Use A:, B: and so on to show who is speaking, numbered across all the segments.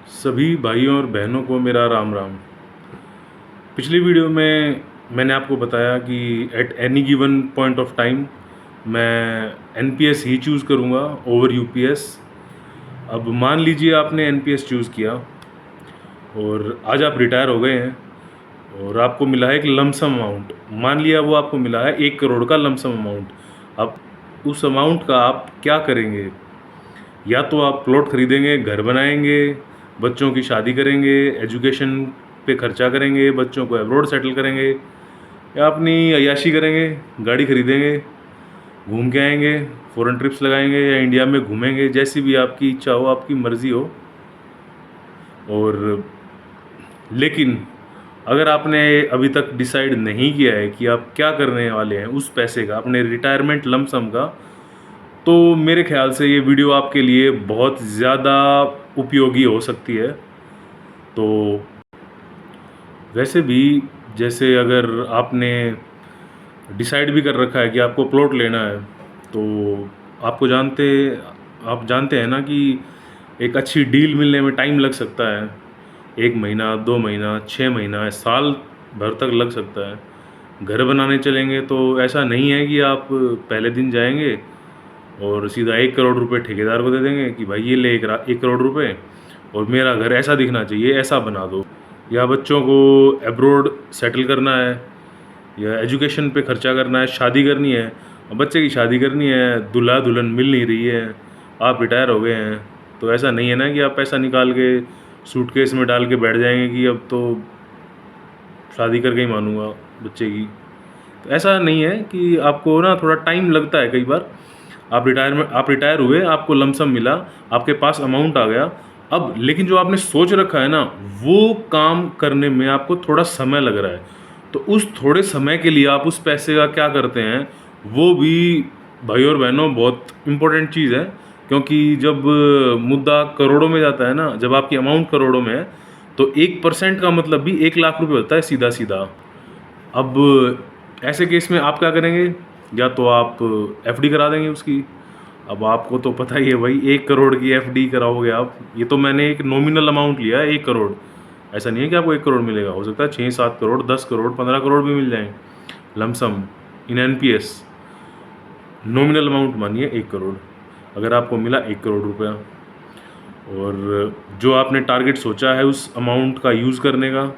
A: सभी भाइयों और बहनों को मेरा राम राम। पिछली वीडियो में मैंने आपको बताया कि at any given point of time मैं एनपीएस ही चूज़ करूँगा ओवर यूपीएस। अब मान लीजिए आपने एनपीएस चूज़ किया और आज आप रिटायर हो गए हैं और आपको मिला है एक लमसम अमाउंट। मान लिया वो आपको मिला है 1 करोड़ का लमसम अमाउंट। अब उस अमाउंट का आप क्या करेंगे? या तो आप प्लॉट खरीदेंगे, घर बनाएंगे, बच्चों की शादी करेंगे, एजुकेशन पे खर्चा करेंगे, बच्चों को अब्रॉड सेटल करेंगे, या अपनी अय्याशी करेंगे, गाड़ी खरीदेंगे, घूम के आएंगे, फॉरेन ट्रिप्स लगाएंगे या इंडिया में घूमेंगे, जैसी भी आपकी इच्छा हो, आपकी मर्ज़ी हो। और लेकिन अगर आपने अभी तक डिसाइड नहीं किया है कि आप क्या करने वाले हैं उस पैसे का, अपने रिटायरमेंट लमसम का, तो मेरे ख्याल से ये वीडियो आपके लिए बहुत ज़्यादा उपयोगी हो सकती है। तो वैसे भी जैसे अगर आपने डिसाइड भी कर रखा है कि आपको प्लॉट लेना है, तो आप जानते हैं ना कि एक अच्छी डील मिलने में टाइम लग सकता है। 1 महीना, 2 महीना, 6 महीना, साल भर तक लग सकता है। घर बनाने चलेंगे तो ऐसा नहीं है कि आप पहले दिन जाएंगे और सीधा 1 करोड़ रुपए ठेकेदार को दे देंगे कि भाई ये ले 1 करोड़ रुपए और मेरा घर ऐसा दिखना चाहिए, ऐसा बना दो। या बच्चों को अब्रॉड सेटल करना है, या एजुकेशन पे खर्चा करना है, शादी करनी है, बच्चे की शादी करनी है, दूल्हा दुल्हन मिल नहीं रही है, आप रिटायर हो गए हैं, तो ऐसा नहीं है ना कि आप पैसा निकाल के सूटकेस में डाल के बैठ जाएंगे कि अब तो शादी करके ही मानूंगा बच्चे की। तो ऐसा नहीं है कि आपको ना थोड़ा टाइम लगता है कई बार। आप रिटायर हुए, आपको लमसम मिला, आपके पास अमाउंट आ गया, अब लेकिन जो आपने सोच रखा है ना वो काम करने में आपको थोड़ा समय लग रहा है। तो उस थोड़े समय के लिए आप उस पैसे का क्या करते हैं, वो भी भाई और बहनों बहुत इम्पोर्टेंट चीज़ है। क्योंकि जब मुद्दा करोड़ों में जाता है ना, जब आपकी अमाउंट करोड़ों में है, तो 1% का मतलब भी 1 लाख रुपये होता है सीधा सीधा। अब ऐसे केस में आप क्या करेंगे? या तो आप एफडी करा देंगे उसकी। अब आपको तो पता ही है भाई, 1 करोड़ की एफडी कराओगे आप। ये तो मैंने एक नॉमिनल अमाउंट लिया है, 1 करोड़। ऐसा नहीं है कि आपको 1 करोड़ मिलेगा, हो सकता है 6-7 करोड़, 10 करोड़, 15 करोड़ भी मिल जाएं लमसम इन एनपीएस। नॉमिनल अमाउंट मानिए 1 करोड़, अगर आपको मिला 1 करोड़ रुपया, और जो आपने टारगेट सोचा है उस अमाउंट का यूज़ करने का,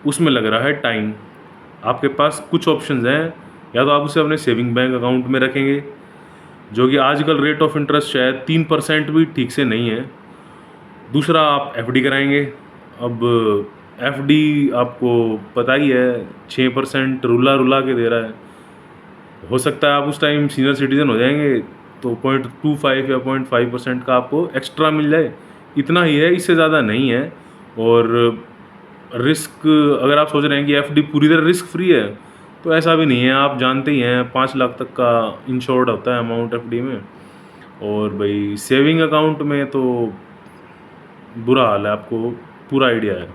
A: उसमें लग रहा है टाइम। आपके पास कुछ ऑप्शंस हैं। या तो आप उसे अपने सेविंग बैंक अकाउंट में रखेंगे, जो कि आजकल रेट ऑफ इंटरेस्ट शायद 3% भी ठीक से नहीं है। दूसरा, आप एफडी कराएंगे। अब एफडी आपको पता ही है 6% रुला रुला के दे रहा है। हो सकता है आप उस टाइम सीनियर सिटीज़न हो जाएंगे तो 0.25 या 0.5% का आपको एक्स्ट्रा मिल जाए, इतना ही है, इससे ज़्यादा नहीं है। और रिस्क, अगर आप सोच रहे हैं कि एफडी पूरी तरह रिस्क फ्री है, तो ऐसा भी नहीं है। आप जानते ही हैं 5 लाख तक का इंश्योर्ड होता है अमाउंट एफडी में। और भाई सेविंग अकाउंट में तो बुरा हाल है, आपको पूरा आइडिया है।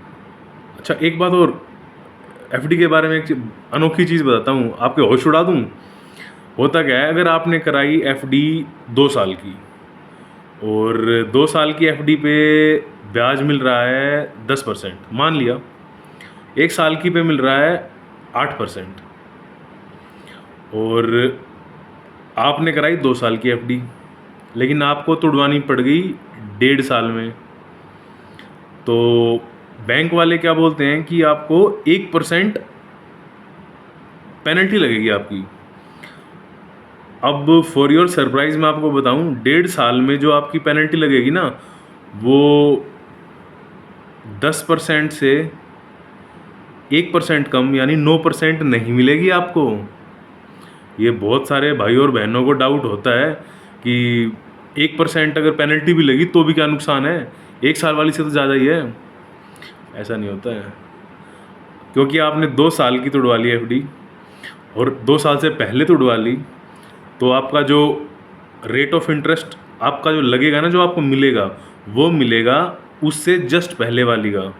A: अच्छा, एक बात और, एफडी के बारे में एक अनोखी चीज़ बताता हूँ, आपके होश उड़ा दूँ। होता क्या है, अगर आपने कराई एफडी 2 साल की, और 2 साल की एफडी पे ब्याज मिल रहा है 10%, मान लिया 1 साल की पे मिल रहा है 8%, और आपने कराई 2 साल की एफडी, लेकिन आपको तुड़वानी पड़ गई 1.5 साल में। तो बैंक वाले क्या बोलते हैं कि आपको 1% पेनल्टी लगेगी आपकी। अब फॉर योर सरप्राइज मैं आपको बताऊं, 1.5 साल में जो आपकी पेनल्टी लगेगी ना, वो 10% से 1% कम, यानी 9% नहीं मिलेगी आपको। ये बहुत सारे भाई और बहनों को डाउट होता है कि 1% अगर पेनल्टी भी लगी तो भी क्या नुकसान है, 1 साल वाली से तो ज़्यादा ही है। ऐसा नहीं होता है, क्योंकि आपने 2 साल की तुड़वा ली एफडी और 2 साल से पहले तुड़वा ली, तो आपका जो रेट ऑफ इंटरेस्ट आपका जो लगेगा ना, जो आपको मिलेगा, वो मिलेगा उससे जस्ट पहले वाली का।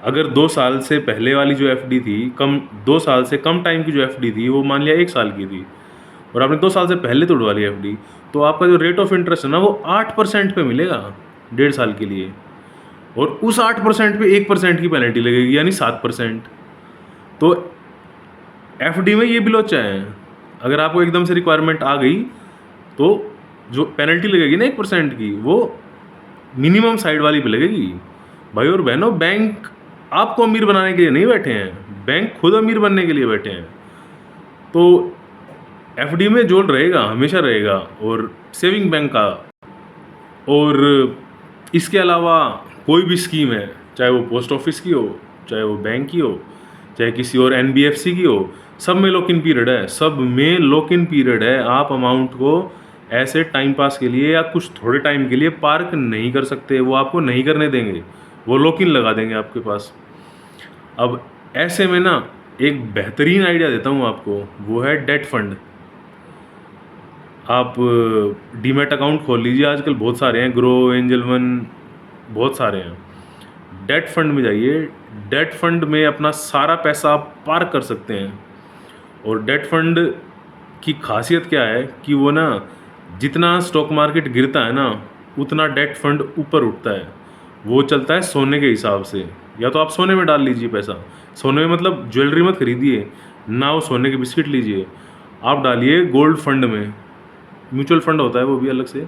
A: अगर 2 साल से पहले वाली जो एफडी थी, 2 साल से कम टाइम की जो एफडी थी, वो मान लिया 1 साल की थी, और आपने 2 साल से पहले तोड़वा ली एफडी, तो आपका जो रेट ऑफ इंटरेस्ट है ना, वो 8% पे मिलेगा 1.5 साल के लिए। और उस 8% पे 1% की पेनल्टी लगेगी, यानी 7%। तो एफडी में ये भी लोचा है, अगर आपको एकदम से रिक्वायरमेंट आ गई तो जो पेनल्टी लगेगी ना 1% की, वो मिनिमम साइड वाली पे लगेगी। भाई और बहनों, बैंक आपको अमीर बनाने के लिए नहीं बैठे हैं, बैंक खुद अमीर बनने के लिए बैठे हैं। तो एफडी में जोड़ रहेगा, हमेशा रहेगा, और सेविंग बैंक का। और इसके अलावा कोई भी स्कीम है, चाहे वो पोस्ट ऑफिस की हो, चाहे वो बैंक की हो, चाहे किसी और एनबीएफसी की हो, सब में लॉक इन पीरियड है, सब में लॉक इन पीरियड है। आप अमाउंट को ऐसे टाइम पास के लिए या कुछ थोड़े टाइम के लिए पार्क नहीं कर सकते, वो आपको नहीं करने देंगे, वो लॉक इन लगा देंगे आपके पास। अब ऐसे में ना एक बेहतरीन आइडिया देता हूँ आपको, वो है डेट फंड। आप डीमैट अकाउंट खोल लीजिए, आजकल बहुत सारे हैं, ग्रो, एंजल वन, बहुत सारे हैं। डेट फंड में जाइए, डेट फंड में अपना सारा पैसा आप पार्क कर सकते हैं। और डेट फंड की खासियत क्या है कि वो ना, जितना स्टॉक मार्केट गिरता है ना, उतना डेट फंड ऊपर उठता है। वो चलता है सोने के हिसाब से। या तो आप सोने में डाल लीजिए पैसा, सोने में मतलब ज्वेलरी मत खरीदिए ना, वो सोने के बिस्किट लीजिए, आप डालिए गोल्ड फंड में। म्यूचुअल फंड होता है वो भी अलग से,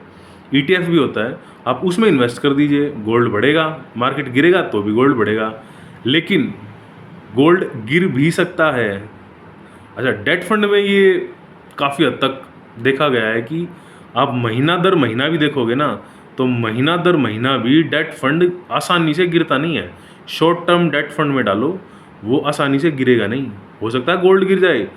A: ईटीएफ भी होता है, आप उसमें इन्वेस्ट कर दीजिए, गोल्ड बढ़ेगा, मार्केट गिरेगा तो भी गोल्ड बढ़ेगा। लेकिन गोल्ड गिर भी सकता है। अच्छा, डेट फंड में ये काफ़ी हद तक देखा गया है कि आप महीना दर महीना भी देखोगे ना, तो महीना दर महीना भी डेट फंड आसानी से गिरता नहीं है। शॉर्ट टर्म डेट फंड में डालो, वो आसानी से गिरेगा नहीं। हो सकता है गोल्ड गिर जाए,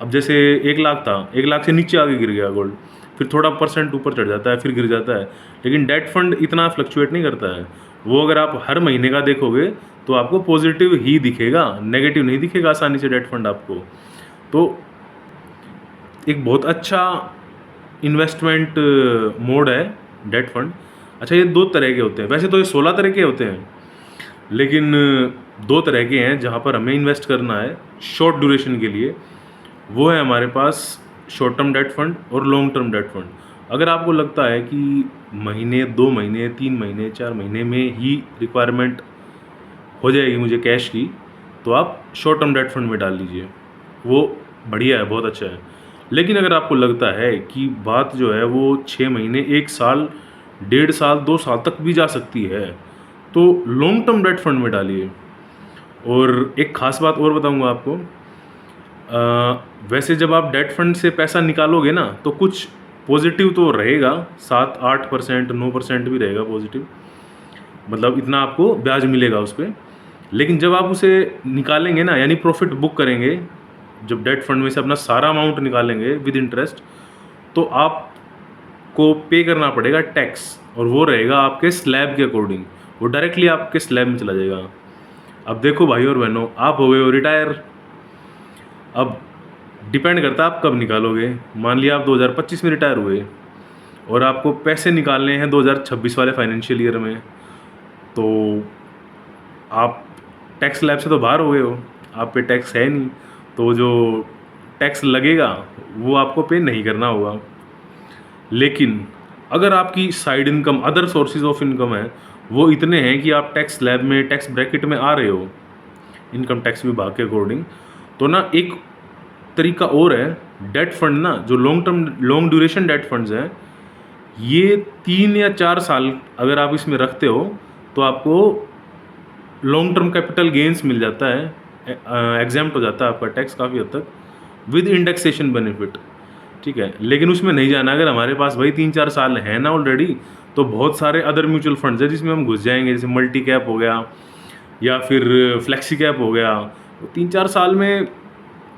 A: अब जैसे 1 लाख था, 1 लाख से नीचे आगे गिर गया गोल्ड, फिर थोड़ा % ऊपर चढ़ जाता है, फिर गिर जाता है। लेकिन डेट फंड इतना फ्लक्चुएट नहीं करता है। वो अगर आप हर महीने का देखोगे तो आपको पॉजिटिव ही दिखेगा, नेगेटिव नहीं दिखेगा आसानी से डेट फंड आपको। तो एक बहुत अच्छा इन्वेस्टमेंट मोड है डेट फंड। अच्छा, ये 2 तरह के होते हैं, वैसे तो ये 16 तरह के होते हैं, लेकिन 2 तरह के हैं जहाँ पर हमें इन्वेस्ट करना है शॉर्ट ड्यूरेशन के लिए। वो है हमारे पास शॉर्ट टर्म डेट फंड और लॉन्ग टर्म डेट फंड। अगर आपको लगता है कि महीने, 2 महीने, 3 महीने, 4 महीने में ही रिक्वायरमेंट हो जाएगी मुझे कैश की, तो आप शॉर्ट टर्म डेट फंड में डाल लीजिए, वो बढ़िया है, बहुत अच्छा है। लेकिन अगर आपको लगता है कि बात जो है वो 6 महीने, 1 साल, 1.5 साल, 2 साल तक भी जा सकती है, तो लॉन्ग टर्म डेट फंड में डालिए। और एक ख़ास बात और बताऊंगा आपको, वैसे जब आप डेट फंड से पैसा निकालोगे ना, तो कुछ पॉजिटिव तो रहेगा, 7-8%, 9% भी रहेगा पॉजिटिव, मतलब इतना आपको ब्याज मिलेगा उस पर। लेकिन जब आप उसे निकालेंगे ना, यानी प्रॉफिट बुक करेंगे, जब डेट फंड में से अपना सारा अमाउंट निकालेंगे विद इंटरेस्ट, तो आपको पे करना पड़ेगा टैक्स, और वो रहेगा आपके स्लैब के अकॉर्डिंग, वो डायरेक्टली आपके स्लैब में चला जाएगा। अब देखो भाई और बहनों, आप हो गए हो रिटायर, अब डिपेंड करता है आप कब निकालोगे। मान लिया आप 2025 में रिटायर हुए और आपको पैसे निकालने हैं 2026 वाले फाइनेंशियल ईयर में, तो आप टैक्स स्लैब से तो बाहर हो गए हो, आप पे टैक्स है नहीं, तो जो टैक्स लगेगा वो आपको पे नहीं करना होगा। लेकिन अगर आपकी side income, other sources of income है, वो इतने हैं कि आप टैक्स स्लैब में, टैक्स ब्रैकेट में आ रहे हो इनकम टैक्स विभाग के अकॉर्डिंग, तो ना एक तरीका और है डेट फंड ना, जो लॉन्ग ड्यूरेशन डेट फंड्स हैं, ये 3 या 4 साल अगर आप इसमें रखते हो तो आपको लॉन्ग टर्म कैपिटल गेंस मिल जाता है, एग्जाम्प्ट हो जाता है आपका टैक्स काफ़ी हद तक, विद इंडेक्सेशन बेनिफिट, ठीक है। लेकिन उसमें नहीं जाना। अगर हमारे पास भाई 3-4 साल है ना ऑलरेडी, तो बहुत सारे अदर म्यूचुअल फंड्स हैं जिसमें हम घुस जाएंगे, जैसे मल्टी कैप हो गया या फिर फ्लेक्सी कैप हो गया, 3-4 साल में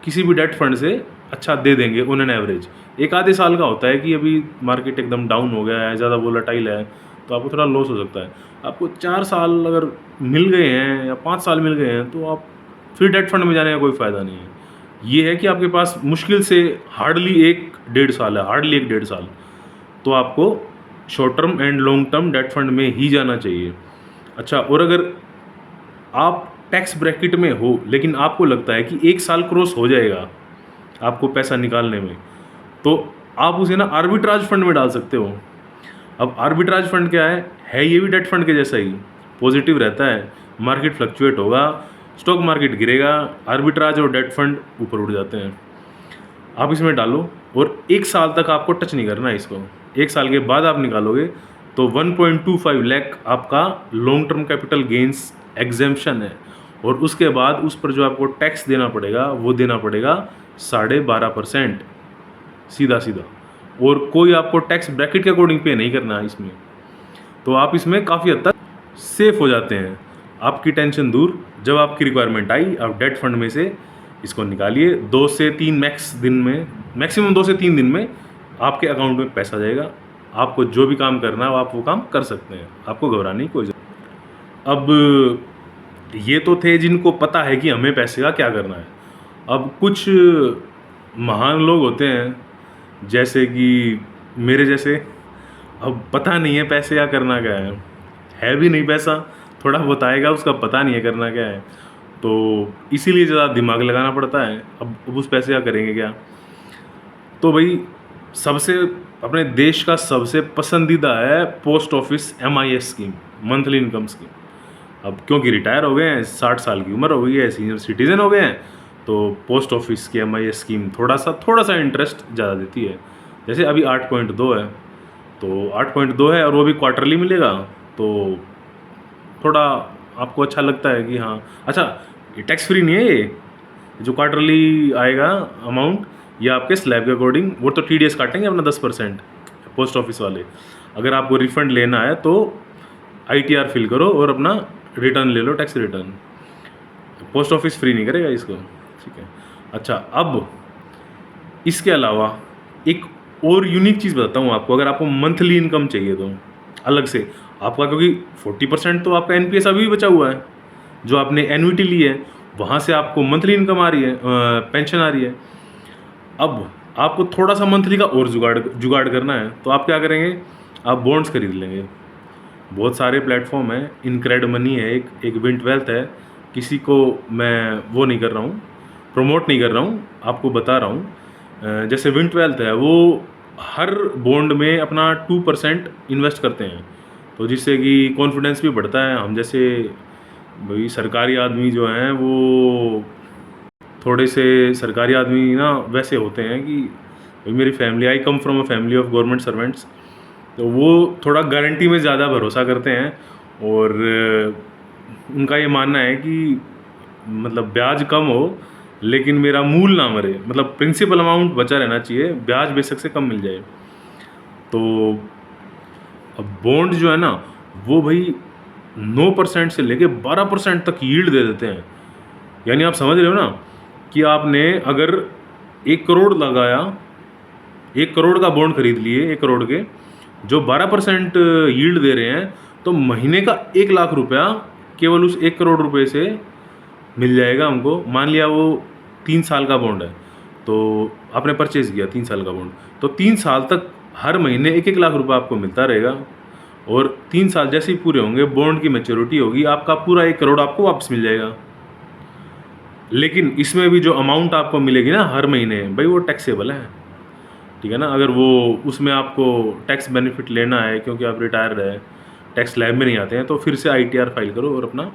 A: किसी भी डेट फंड से अच्छा दे देंगे ऑन एन एवरेज। 1-आधे साल का होता है कि अभी मार्केट एकदम डाउन हो गया है, ज़्यादा वोलेटाइल है, तो आपको थोड़ा लॉस हो सकता है। आपको 4 साल अगर मिल गए हैं या 5 साल मिल गए हैं, तो आप फिर डेट फंड में जाने का कोई फ़ायदा नहीं है। ये है कि आपके पास मुश्किल से हार्डली 1-1.5 साल है, हार्डली 1-1.5 साल, तो आपको short term and long term debt fund में ही जाना चाहिए। अच्छा, और अगर आप टैक्स ब्रैकेट में हो लेकिन आपको लगता है कि 1 साल क्रॉस हो जाएगा आपको पैसा निकालने में, तो आप उसे ना आर्बिट्राज फंड में डाल सकते हो। अब आर्बिट्राज फंड क्या है ये भी डेट फंड के जैसा ही, पॉजिटिव रहता है, मार्केट फ्लक्चुएट होगा, स्टॉक मार्केट गिरेगा, आर्बिट्राज और डेट फंड ऊपर उठ जाते हैं। आप इसमें डालो और 1 साल तक आपको टच नहीं करना है इसको। 1 साल के बाद आप निकालोगे तो 1.25 लाख आपका long term capital gains exemption है, और उसके बाद उस पर जो आपको टैक्स देना पड़ेगा वो देना पड़ेगा 12.5% सीधा सीधा, और कोई आपको टैक्स ब्रैकेट के अकॉर्डिंग पे नहीं करना है इसमें। तो आप इसमें काफ़ी हद तक सेफ हो जाते हैं, आपकी टेंशन दूर। जब आपकी रिक्वायरमेंट आई आप डेट फंड में से इसको निकालिए, 2 से 3 दिन में, मैक्सिमम 2 से 3 दिन में आपके अकाउंट में पैसा जाएगा। आपको जो भी काम करना है आप वो काम कर सकते हैं, आपको घबराने की कोई ज़रूरत। अब ये तो थे जिनको पता है कि हमें पैसे का क्या करना है। अब कुछ महान लोग होते हैं जैसे कि मेरे जैसे, अब पता नहीं है पैसे का करना क्या है भी नहीं पैसा, थोड़ा बहुत आएगा उसका पता नहीं है करना क्या है, तो इसीलिए ज़्यादा दिमाग लगाना पड़ता है। अब उस पैसे का करेंगे क्या। तो भाई सबसे अपने देश का सबसे पसंदीदा है post office MIS scheme, monthly income scheme. अब क्योंकि रिटायर हो गए हैं, 60 साल की उम्र हो गई है, सीनियर सिटीज़न हो गए हैं, तो पोस्ट ऑफिस की MIS स्कीम थोड़ा सा इंटरेस्ट ज़्यादा देती है। जैसे अभी 8.2 है, तो 8.2 है और वो भी क्वार्टरली मिलेगा, तो थोड़ा आपको अच्छा लगता है कि हाँ अच्छा ये टैक्स फ्री नहीं है, ये जो क्वार्टरली आएगा अमाउंट ये आपके स्लैब के अकॉर्डिंग, वो तो TDS काटेंगे अपना 10% पोस्ट ऑफिस वाले। अगर आपको रिफंड लेना है तो ITR फिल करो और अपना रिटर्न ले लो, tax return. Post office free नहीं करेगा इसको, ठीक है। अच्छा, अब इसके अलावा एक और यूनिक चीज़ बताता हूँ आपको। अगर आपको मंथली इनकम चाहिए तो अलग से आपका, क्योंकि 40% तो आपका NPS अभी भी बचा हुआ है, जो आपने एन्युटी ली है वहाँ से आपको मंथली इनकम आ रही है, पेंशन आ रही है। अब आपको थोड़ा सा मंथली का और जुगाड़ करना है, तो आप क्या करेंगे, आप बॉन्ड्स खरीद लेंगे। बहुत सारे प्लेटफॉर्म हैं, इनक्रेड मनी है, एक विंट वेल्थ है। किसी को मैं वो नहीं कर रहा हूँ, प्रमोट नहीं कर रहा हूँ, आपको बता रहा हूँ। जैसे विंट वेल्थ है वो हर बॉन्ड में अपना 2% इन्वेस्ट करते हैं, तो जिससे कि कॉन्फिडेंस भी बढ़ता है। हम जैसे भाई सरकारी आदमी जो हैं वो थोड़े से सरकारी आदमी ना वैसे होते हैं कि भाई मेरी family, I come from a family of government servants, तो वो थोड़ा गारंटी में ज़्यादा भरोसा करते हैं, और उनका ये मानना है कि मतलब ब्याज कम हो लेकिन मेरा मूल ना मरे, मतलब प्रिंसिपल अमाउंट बचा रहना चाहिए, ब्याज बेशक से कम मिल जाए। तो अब बॉन्ड जो है ना वो भाई 9% से लेके 12% तक यील्ड दे देते हैं। यानी आप समझ रहे हो ना कि आपने अगर 1 करोड़ लगाया, 1 करोड़ का बॉन्ड खरीद लिए, 1 करोड़ के जो 12% यील्ड दे रहे हैं, तो महीने का 1 लाख रुपया केवल उस 1 करोड़ रुपए से मिल जाएगा हमको। मान लिया वो 3 साल का बॉन्ड है, तो आपने परचेज़ किया 3 साल का बॉन्ड, तो 3 साल तक हर महीने 1-1 लाख रुपया आपको मिलता रहेगा, और 3 साल जैसे ही पूरे होंगे बॉन्ड की मैच्योरिटी होगी, आपका पूरा 1 करोड़ आपको वापस मिल जाएगा। लेकिन इसमें भी जो अमाउंट आपको मिलेगी ना हर महीने, भाई वो टैक्सेबल है, ठीक है ना। अगर वो उसमें आपको टैक्स बेनिफिट लेना है क्योंकि आप रिटायर है, टैक्स लैब में नहीं आते हैं, तो फिर से ITR फाइल करो और अपना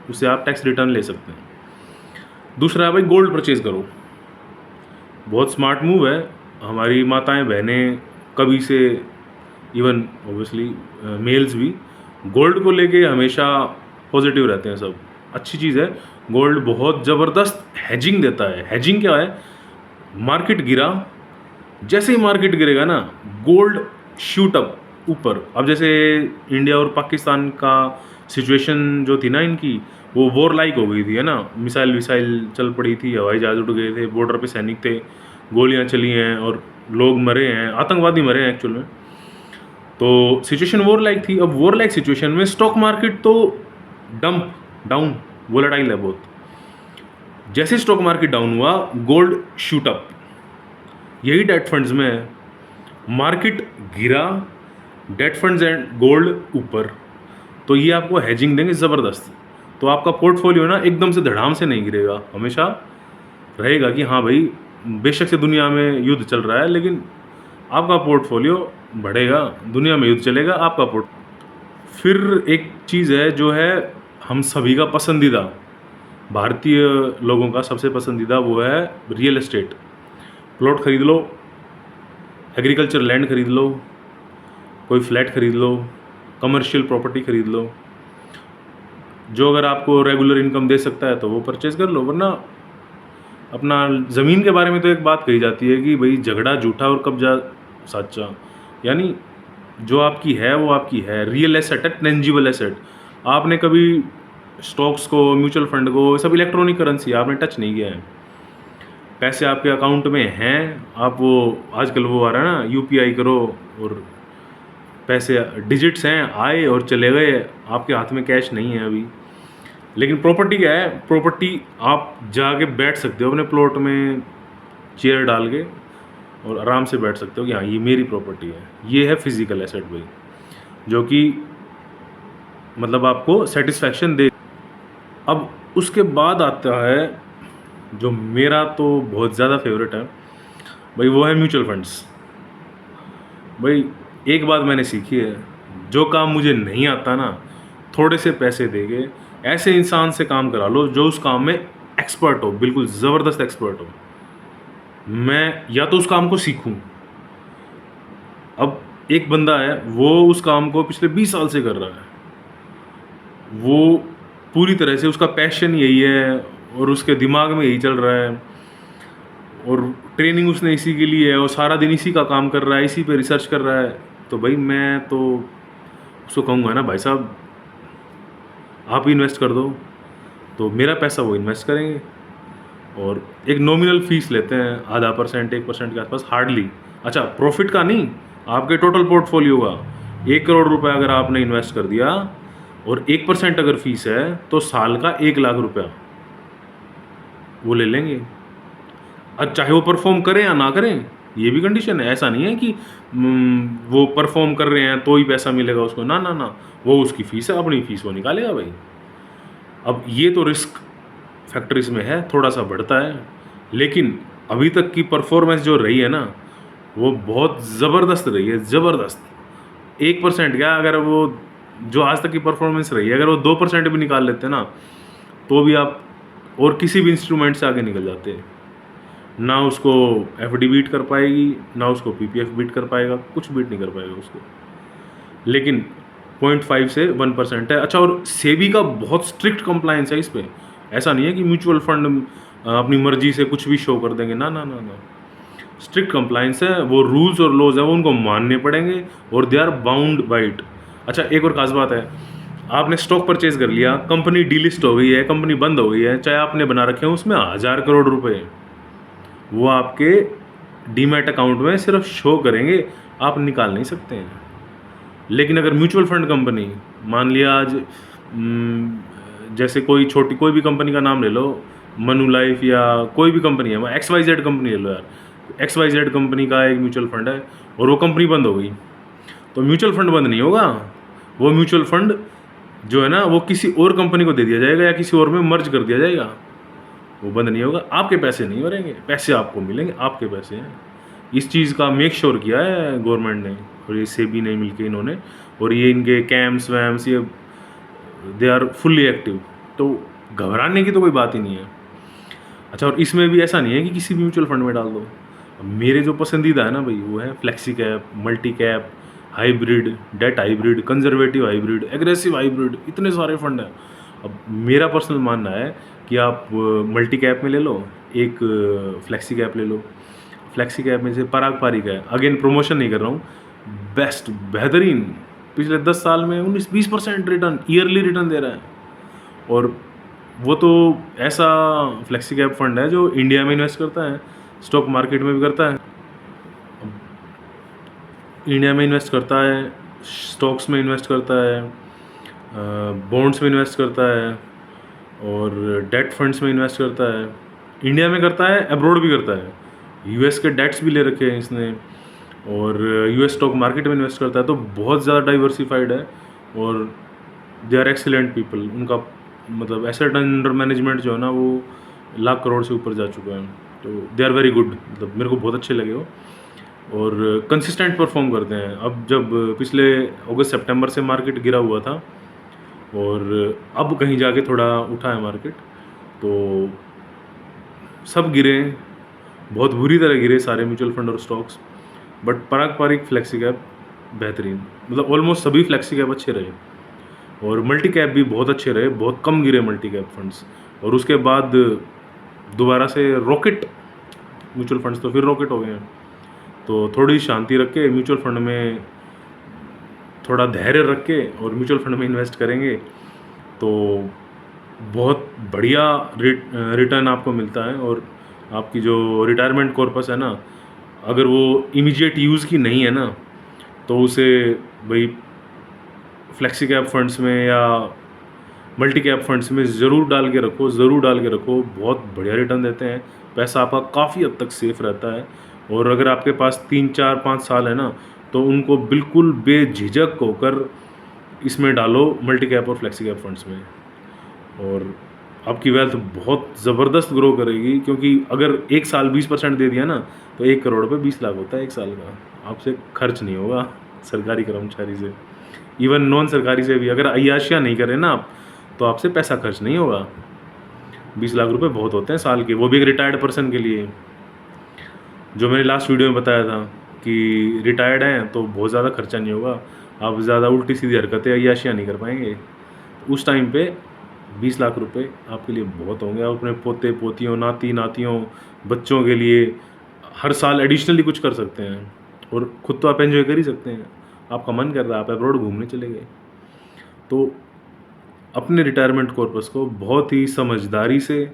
A: उससे आप टैक्स रिटर्न ले सकते हैं। दूसरा है भाई गोल्ड परचेज़ करो, बहुत स्मार्ट मूव है। हमारी माताएं बहनें कभी से, इवन ऑब्वियसली मेल्स भी, गोल्ड को लेके हमेशा पॉजिटिव रहते हैं। सब अच्छी चीज़ है, गोल्ड बहुत ज़बरदस्त हेजिंग देता है। हेजिंग क्या है, मार्केट गिरा, जैसे ही मार्केट गिरेगा ना गोल्ड शूट अप ऊपर। अब जैसे इंडिया और पाकिस्तान का सिचुएशन जो थी ना इनकी, वो वॉर लाइक हो गई थी, है ना। मिसाइल विसाइल चल पड़ी थी, हवाई जहाज उड़ गए थे, बॉर्डर पे सैनिक थे, गोलियां चली हैं और लोग मरे हैं, आतंकवादी मरे हैं एक्चुअल में। तो सिचुएशन वॉर लाइक थी। अब वॉर लाइक सिचुएशन में स्टॉक मार्केट तो डंप डाउन, वोलेटाइल है बहुत। जैसे स्टॉक मार्केट डाउन हुआ, गोल्ड शूट अप। यही डेट फंड्स में है, मार्केट गिरा, डेट फंड्स एंड गोल्ड ऊपर, तो ये आपको हेजिंग देंगे ज़बरदस्त। तो आपका पोर्टफोलियो ना एकदम से धड़ाम से नहीं गिरेगा, हमेशा रहेगा कि हाँ भाई बेशक से दुनिया में युद्ध चल रहा है लेकिन आपका पोर्टफोलियो बढ़ेगा, दुनिया में युद्ध चलेगा, आपका फिर एक चीज़ है जो है हम सभी का पसंदीदा, भारतीय लोगों का सबसे पसंदीदा, वो है रियल एस्टेट। प्लॉट खरीद लो, एग्रीकल्चर लैंड खरीद लो, कोई फ्लैट खरीद लो, कमर्शियल प्रॉपर्टी खरीद लो। जो अगर आपको रेगुलर इनकम दे सकता है तो वो परचेज़ कर लो, वरना अपना ज़मीन के बारे में तो एक बात कही जाती है कि भाई झगड़ा झूठा और कब्जा सच्चा। यानी जो आपकी है वो आपकी है, रियल एसेट है, टेंजिबल एसेट। आपने कभी स्टॉक्स को, म्यूचुअल फंड को, सब इलेक्ट्रॉनिक करेंसी आपने टच नहीं किया है। पैसे आपके अकाउंट में हैं, आप वो आजकल वो आ रहा है ना, यूपीआई करो और पैसे डिजिट्स हैं, आए और चले गए, आपके हाथ में कैश नहीं है अभी। लेकिन प्रॉपर्टी क्या है, प्रॉपर्टी आप जाके बैठ सकते हो अपने प्लॉट में चेयर डाल के और आराम से बैठ सकते हो कि हाँ ये मेरी प्रॉपर्टी है। ये है फिजिकल एसेट भाई, जो कि मतलब आपको सेटिस्फैक्शन दे। अब उसके बाद आता है जो मेरा तो बहुत ज़्यादा फेवरेट है भाई, वो है म्यूचुअल फंड्स। भाई एक बात मैंने सीखी है, जो काम मुझे नहीं आता ना, थोड़े से पैसे देके ऐसे इंसान से काम करा लो जो उस काम में एक्सपर्ट हो, बिल्कुल ज़बरदस्त एक्सपर्ट हो। मैं या तो उस काम को सीखूं। अब एक बंदा है, वो उस काम को पिछले 20 साल से कर रहा है, वो पूरी तरह से उसका पैशन यही है और उसके दिमाग में यही चल रहा है और ट्रेनिंग उसने इसी के लिए है और सारा दिन इसी का काम कर रहा है, इसी पे रिसर्च कर रहा है। तो भाई मैं तो उसको कहूँगा ना, भाई साहब आप इन्वेस्ट कर दो, तो मेरा पैसा वो इन्वेस्ट करेंगे और एक नॉमिनल फीस लेते हैं, आधा परसेंट 1% के आसपास हार्डली। अच्छा, प्रॉफिट का नहीं, आपके टोटल पोर्टफोलियो का 1 करोड़ रुपए अगर आपने इन्वेस्ट कर दिया और 1% अगर फीस है तो साल का 1 लाख रुपया वो ले लेंगे। अब चाहे वो परफॉर्म करें या ना करें, ये भी कंडीशन है। ऐसा नहीं है कि वो परफॉर्म कर रहे हैं तो ही पैसा मिलेगा उसको, ना ना ना, वो उसकी फ़ीस है, अपनी फ़ीस वो निकालेगा भाई। अब ये तो रिस्क फैक्टर इसमें है, थोड़ा सा बढ़ता है, लेकिन अभी तक की परफॉर्मेंस जो रही है ना, वो बहुत ज़बरदस्त रही है, ज़बरदस्त। 1% क्या, अगर वो जो आज तक की परफॉर्मेंस रही है, अगर वो 2% भी निकाल लेते ना, तो भी आप और किसी भी इंस्ट्रूमेंट से आगे निकल जाते हैं। ना उसको एफडी बीट कर पाएगी, ना उसको पीपीएफ बीट कर पाएगा, कुछ बीट नहीं कर पाएगा उसको। लेकिन 0.5 से 1% है। अच्छा, और सेबी का बहुत स्ट्रिक्ट कंप्लायंस है इस पे। ऐसा नहीं है कि म्यूचुअल फंड अपनी मर्जी से कुछ भी शो कर देंगे, ना ना ना ना, स्ट्रिक्ट कंप्लायंस है, वो रूल्स और लॉज है वो उनको मानने पड़ेंगे और they are bound by it. अच्छा, एक और खास बात है, आपने स्टॉक परचेज कर लिया, कंपनी डीलिस्ट हो गई है, कंपनी बंद हो गई है, चाहे आपने बना रखे हो उसमें 1000 करोड़ रुपए, वो आपके डीमैट अकाउंट में सिर्फ शो करेंगे, आप निकाल नहीं सकते हैं। लेकिन अगर म्यूचुअल फंड कंपनी, मान लिया आज जैसे कोई छोटी कोई भी कंपनी का नाम ले लो, मनु लाइफ या कोई भी कंपनी है, XYZ कंपनी ले लो यार, XYZ कंपनी का एक म्यूचुअल फंड है और वो कंपनी बंद हो गई, तो म्यूचुअल फंड बंद नहीं होगा, वो म्यूचुअल फंड जो है ना वो किसी और कंपनी को दे दिया जाएगा या किसी और में मर्ज कर दिया जाएगा, वो बंद नहीं होगा। आपके पैसे नहीं भरेंगे, पैसे आपको मिलेंगे, आपके पैसे हैं। इस चीज़ का मेक श्योर किया है गवर्नमेंट ने और ये सेबी नहीं मिलके इन्होंने, और ये इनके कैम्प्स वैम्स ये दे आर फुल्ली एक्टिव, तो घबराने की तो कोई बात ही नहीं है। अच्छा, और इसमें भी ऐसा नहीं है कि किसी भी म्यूचुअल फंड में डाल दो। अब मेरे जो पसंदीदा है ना भाई, वो है flexi cap, multi cap, hybrid, debt hybrid, conservative hybrid, aggressive hybrid, इतने सारे फंड हैं। अब मेरा पर्सनल मानना है कि आप मल्टी कैप में ले लो, एक फ्लेक्सी कैप ले लो। फ्लेक्सी कैप में से पराग पारिक है, अगेन प्रमोशन नहीं कर रहा हूँ, बेस्ट, बेहतरीन, पिछले 10 साल में 19-20% रिटर्न, ईयरली रिटर्न दे रहा है। और वो तो ऐसा फ्लेक्सी कैप फंड है जो इंडिया में इन्वेस्ट करता है, स्टॉक मार्केट में भी करता है, इंडिया में इन्वेस्ट करता है, स्टॉक्स में इन्वेस्ट करता है, बॉन्ड्स में इन्वेस्ट करता है और डेट फंड्स में इन्वेस्ट करता है। इंडिया में करता है, अब्रॉड भी करता है, यूएस के डेट्स भी ले रखे हैं इसने और यूएस स्टॉक मार्केट में इन्वेस्ट करता है। तो बहुत ज़्यादा डाइवर्सिफाइड है और दे आर एक्सीलेंट पीपल। उनका मतलब एसेट अंडर मैनेजमेंट जो है ना वो 1 लाख करोड़ से ऊपर जा चुका है, तो दे आर वेरी गुड, मतलब मेरे को बहुत अच्छे लगे वो। और कंसिस्टेंट परफॉर्म करते हैं। अब जब पिछले अगस्त सितंबर से मार्केट गिरा हुआ था और अब कहीं जाके थोड़ा उठा है मार्केट, तो सब गिरे, बहुत बुरी तरह गिरे सारे म्यूचुअल फंड और स्टॉक्स, बट पारंपरिक फ्लेक्सी कैप बेहतरीन, मतलब ऑलमोस्ट सभी फ्लेक्सी कैप अच्छे रहे और मल्टी कैप भी बहुत अच्छे रहे, बहुत कम गिरे मल्टी कैप फंड्स। और उसके बाद दोबारा से रॉकेट म्यूचुअल फंड्स तो फिर रॉकेट हो गए हैं। तो थोड़ी शांति रख के म्यूचुअल फंड में थोड़ा धैर्य रख के और म्यूचुअल फंड में इन्वेस्ट करेंगे तो बहुत बढ़िया रिटर्न आपको मिलता है। और आपकी जो रिटायरमेंट कॉर्पस है ना, अगर वो इमीडिएट यूज़ की नहीं है ना, तो उसे भाई फ्लेक्सी कैप फंड्स में या मल्टी कैप फंड्स में ज़रूर डाल के रखो, ज़रूर डाल के रखो, बहुत बढ़िया रिटर्न देते हैं। पैसा आपका काफ़ी हद तक सेफ रहता है। और अगर आपके पास 3 4 5 साल है ना, तो उनको बिल्कुल बेझिझक होकर इसमें डालो, मल्टी कैप और फ्लेक्सी कैप फंड्स में, और आपकी वेल्थ बहुत ज़बरदस्त ग्रो करेगी। क्योंकि अगर एक साल 20% दे दिया ना, तो 1 करोड़ पे 20 लाख होता है एक साल का। आपसे खर्च नहीं होगा सरकारी कर्मचारी से, इवन नॉन सरकारी से भी अगर अय्याशियाँ नहीं करें ना आप, तो आपसे पैसा खर्च नहीं होगा। 20 लाख रुपए बहुत होते हैं साल के, वो भी एक रिटायर्ड पर्सन के लिए। जो मैंने लास्ट वीडियो में बताया था कि रिटायर्ड हैं तो बहुत ज़्यादा खर्चा नहीं होगा, आप ज़्यादा उल्टी सीधी हरकतें अय्याशियाँ नहीं कर पाएंगे। उस टाइम पे 20 लाख रुपए आपके लिए बहुत होंगे। आप अपने पोते पोतियों, नाती नातियों, बच्चों के लिए हर साल एडिशनली कुछ कर सकते हैं। और खुद तो आप एंजॉय कर ही सकते हैं। आपका मन कर रहा है, आप अब्रॉड घूमने चले गए, तो अपने रिटायरमेंट कॉर्पस को बहुत ही समझदारी से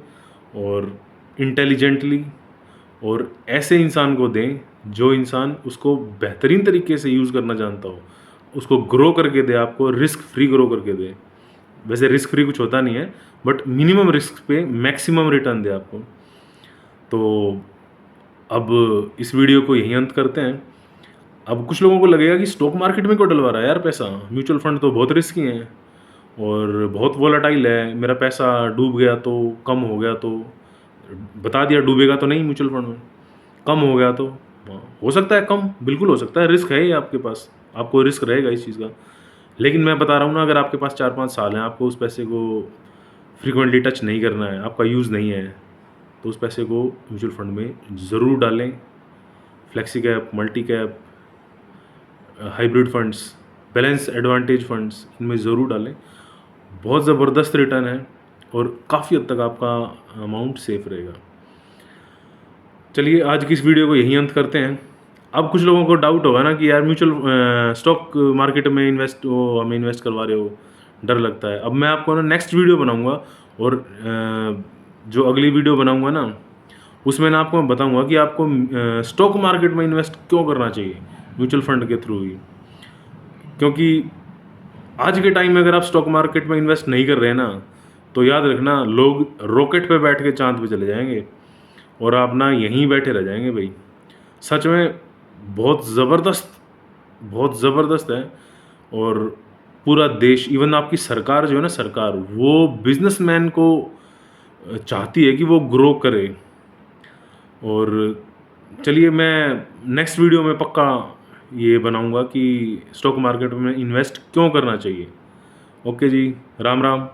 A: और इंटेलिजेंटली और ऐसे इंसान को दें जो इंसान उसको बेहतरीन तरीके से यूज़ करना जानता हो, उसको ग्रो करके दे, आपको रिस्क फ्री ग्रो करके दे। वैसे रिस्क फ्री कुछ होता नहीं है, बट मिनिमम रिस्क पे मैक्सिमम रिटर्न दे आपको। तो अब इस वीडियो को यहीं अंत करते हैं। अब कुछ लोगों को लगेगा कि स्टॉक मार्केट में क्यों डलवा रहा है यार पैसा, म्यूचुअल फंड तो बहुत रिस्की हैं और बहुत वोलाटाइल है, मेरा पैसा डूब गया तो, कम हो गया तो, बता दिया डूबेगा तो नहीं म्यूचुअल फंड में, कम हो गया तो हो सकता है कम, बिल्कुल हो सकता है, रिस्क है ये आपके पास, आपको रिस्क रहेगा इस चीज़ का। लेकिन मैं बता रहा हूँ ना, अगर आपके पास 4 5 साल हैं, आपको उस पैसे को फ्रीक्वेंटली टच नहीं करना है, आपका यूज़ नहीं है, तो उस पैसे को म्यूचुअल फंड में ज़रूर डालें। Flexi cap, multi cap, hybrid funds, balance advantage funds, इनमें ज़रूर डालें। बहुत ज़बरदस्त रिटर्न है और काफ़ी हद तक आपका अमाउंट सेफ रहेगा। चलिए आज की इस वीडियो को यहीं अंत करते हैं। अब कुछ लोगों को डाउट होगा ना कि यार म्यूचुअल स्टॉक मार्केट में हमें इन्वेस्ट करवा रहे हो, डर लगता है। अब मैं आपको ना नेक्स्ट वीडियो बनाऊंगा और जो अगली वीडियो बनाऊंगा ना, उसमें ना आपको मैं बताऊंगा कि आपको स्टॉक मार्केट में इन्वेस्ट क्यों करना चाहिए म्यूचुअल फंड के थ्रू ही। क्योंकि आज के टाइम में अगर आप स्टॉक मार्केट में इन्वेस्ट नहीं कर रहे हैं ना, तो याद रखना लोग रॉकेट पे बैठ के चांद पे चले जाएंगे और आप ना यहीं बैठे रह जाएंगे भाई। सच में बहुत ज़बरदस्त है। और पूरा देश, इवन आपकी सरकार जो है ना, सरकार वो बिजनेसमैन को चाहती है कि वो ग्रो करे। और चलिए मैं नेक्स्ट वीडियो में पक्का ये बनाऊंगा कि स्टॉक मार्केट में इन्वेस्ट क्यों करना चाहिए। ओके जी, राम राम।